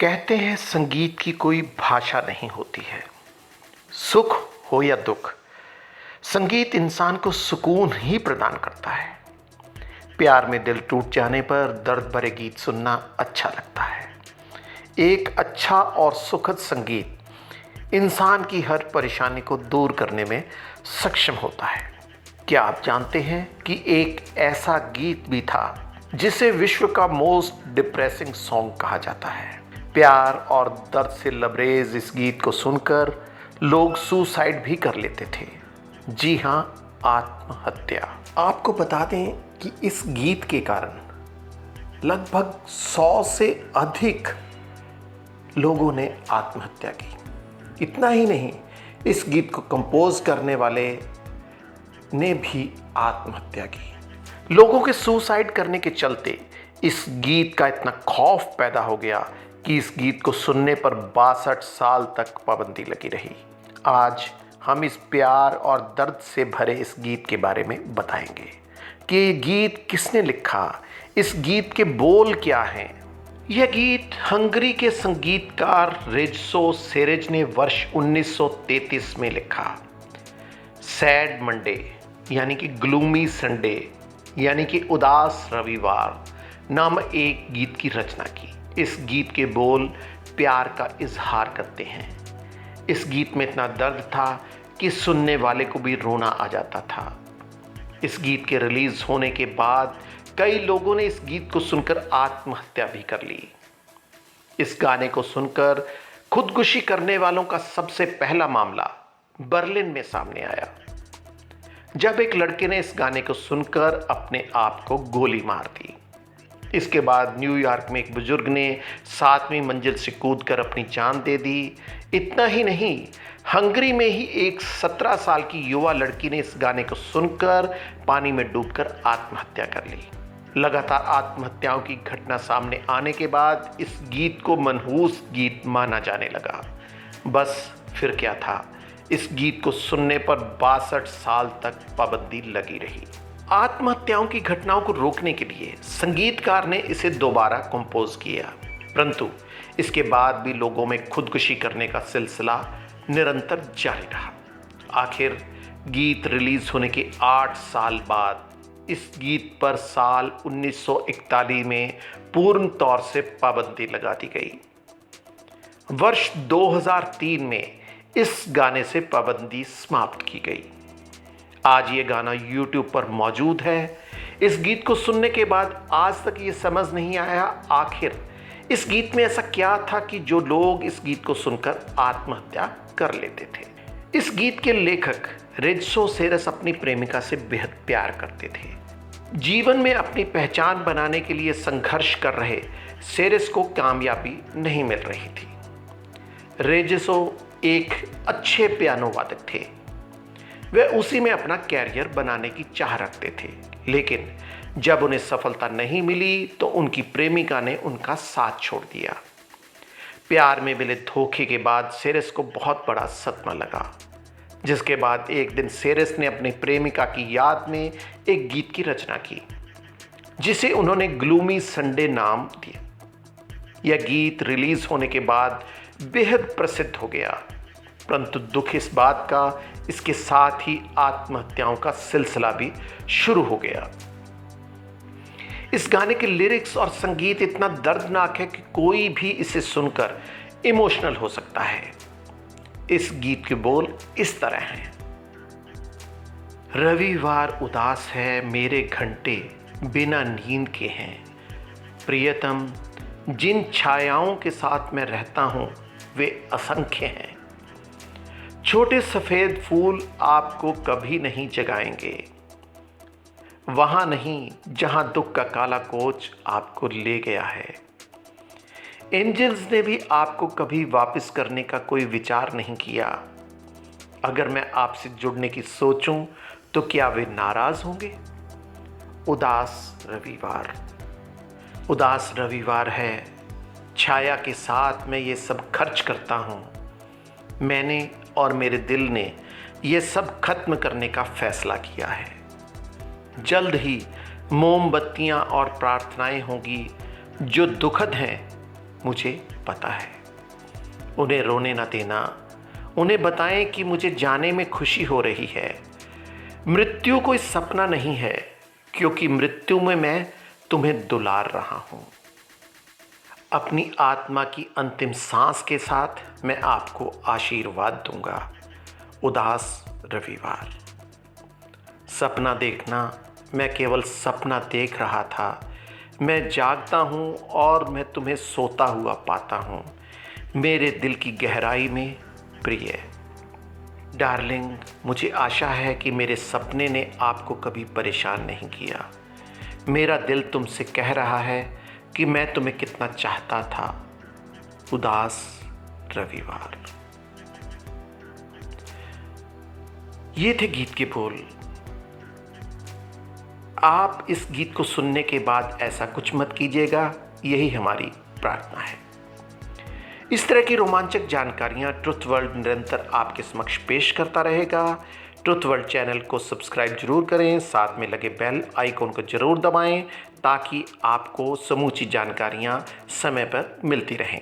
कहते हैं संगीत की कोई भाषा नहीं होती है। सुख हो या दुख, संगीत इंसान को सुकून ही प्रदान करता है। प्यार में दिल टूट जाने पर दर्द भरे गीत सुनना अच्छा लगता है। एक अच्छा और सुखद संगीत इंसान की हर परेशानी को दूर करने में सक्षम होता है। क्या आप जानते हैं कि एक ऐसा गीत भी था जिसे विश्व का मोस्ट डिप्रेसिंग सॉन्ग कहा जाता है। प्यार और दर्द से लबरेज इस गीत को सुनकर लोग सुसाइड भी कर लेते थे। जी हाँ, आत्महत्या। आपको बता दें कि इस गीत के कारण लगभग 100 से अधिक लोगों ने आत्महत्या की। इतना ही नहीं, इस गीत को कंपोज करने वाले ने भी आत्महत्या की। लोगों के सुसाइड करने के चलते इस गीत का इतना खौफ पैदा हो गया कि इस गीत को सुनने पर 62 साल तक पाबंदी लगी रही। आज हम इस प्यार और दर्द से भरे इस गीत के बारे में बताएंगे कि ये गीत किसने लिखा, इस गीत के बोल क्या हैं। यह गीत हंगरी के संगीतकार रेजो सेरेज ने वर्ष 1933 में लिखा। सैड मंडे यानी कि ग्लूमी संडे यानी कि उदास रविवार नाम एक गीत की रचना की। इस गीत के बोल प्यार का इजहार करते हैं। इस गीत में इतना दर्द था कि सुनने वाले को भी रोना आ जाता था। इस गीत के रिलीज होने के बाद कई लोगों ने इस गीत को सुनकर आत्महत्या भी कर ली। इस गाने को सुनकर खुदकुशी करने वालों का सबसे पहला मामला बर्लिन में सामने आया, जब एक लड़के ने इस गाने को सुनकर अपने आप को गोली मार दी। इसके बाद न्यूयॉर्क में एक बुजुर्ग ने 7वीं मंजिल से कूदकर अपनी जान दे दी। इतना ही नहीं, हंगरी में ही एक 17 साल की युवा लड़की ने इस गाने को सुनकर पानी में डूबकर आत्महत्या कर ली। लगातार आत्महत्याओं की घटना सामने आने के बाद इस गीत को मनहूस गीत माना जाने लगा। बस फिर क्या था, इस गीत को सुनने पर 62 साल तक पाबंदी लगी रही। आत्महत्याओं की घटनाओं को रोकने के लिए संगीतकार ने इसे दोबारा कंपोज किया, परंतु इसके बाद भी लोगों में खुदकुशी करने का सिलसिला निरंतर जारी रहा। आखिर गीत रिलीज होने के 8 साल बाद इस गीत पर साल 1941 में पूर्ण तौर से पाबंदी लगा दी गई। वर्ष 2003 में इस गाने से पाबंदी समाप्त की गई। आज ये गाना YouTube पर मौजूद है। इस गीत को सुनने के बाद आज तक ये समझ नहीं आया आखिर इस गीत में ऐसा क्या था कि जो लोग इस गीत को सुनकर आत्महत्या कर लेते थे। इस गीत के लेखक रेजो सेरेस अपनी प्रेमिका से बेहद प्यार करते थे। जीवन में अपनी पहचान बनाने के लिए संघर्ष कर रहे सेरेस को कामयाबी नहीं मिल रही थी। रेजो एक अच्छे पियानो वादक थे। वे उसी में अपना कैरियर बनाने की चाह रखते थे, लेकिन जब उन्हें सफलता नहीं मिली तो उनकी प्रेमिका ने उनका साथ छोड़ दिया। प्यार में मिले धोखे के बाद सेरेस को बहुत बड़ा सदमा लगा, जिसके बाद एक दिन सेरेस ने अपनी प्रेमिका की याद में एक गीत की रचना की, जिसे उन्होंने ग्लूमी संडे नाम दिया। यह गीत रिलीज होने के बाद बेहद प्रसिद्ध हो गया, परंतु दुख इस बात का इसके साथ ही आत्महत्याओं का सिलसिला भी शुरू हो गया। इस गाने के लिरिक्स और संगीत इतना दर्दनाक है कि कोई भी इसे सुनकर इमोशनल हो सकता है। इस गीत के बोल इस तरह हैं। रविवार उदास है, मेरे घंटे बिना नींद के हैं। प्रियतम, जिन छायाओं के साथ मैं रहता हूं वे असंख्य हैं। छोटे सफ़ेद फूल आपको कभी नहीं जगाएंगे, वहाँ नहीं जहाँ दुख का काला कोच आपको ले गया है। एंजल्स ने भी आपको कभी वापस करने का कोई विचार नहीं किया। अगर मैं आपसे जुड़ने की सोचूं तो क्या वे नाराज होंगे? उदास रविवार, उदास रविवार है, छाया के साथ मैं ये सब खर्च करता हूँ। मैंने और मेरे दिल ने ये सब खत्म करने का फैसला किया है। जल्द ही मोमबत्तियां और प्रार्थनाएं होंगी जो दुखद हैं मुझे पता है। उन्हें रोने ना देना, उन्हें बताएं कि मुझे जाने में खुशी हो रही है। मृत्यु कोई सपना नहीं है, क्योंकि मृत्यु में मैं तुम्हें दुलार रहा हूं। अपनी आत्मा की अंतिम सांस के साथ मैं आपको आशीर्वाद दूंगा। उदास रविवार। सपना देखना, मैं केवल सपना देख रहा था। मैं जागता हूँ और मैं तुम्हें सोता हुआ पाता हूँ, मेरे दिल की गहराई में प्रिय। डार्लिंग, मुझे आशा है कि मेरे सपने ने आपको कभी परेशान नहीं किया। मेरा दिल तुमसे कह रहा है कि मैं तुम्हें कितना चाहता था। उदास रविवार। ये थे गीत के बोल। आप इस गीत को सुनने के बाद ऐसा कुछ मत कीजिएगा, यही हमारी प्रार्थना है। इस तरह की रोमांचक जानकारियां ट्रुथ वर्ल्ड निरंतर आपके समक्ष पेश करता रहेगा। ट्रुथ वर्ल्ड चैनल को सब्सक्राइब जरूर करें, साथ में लगे बेल आइकॉन को जरूर दबाएं, ताकि आपको समूची जानकारियां समय पर मिलती रहें।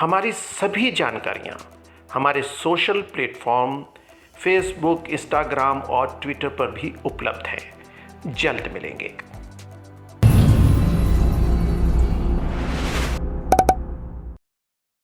हमारी सभी जानकारियां हमारे सोशल प्लेटफॉर्म फेसबुक, इंस्टाग्राम और ट्विटर पर भी उपलब्ध है। जल्द मिलेंगे।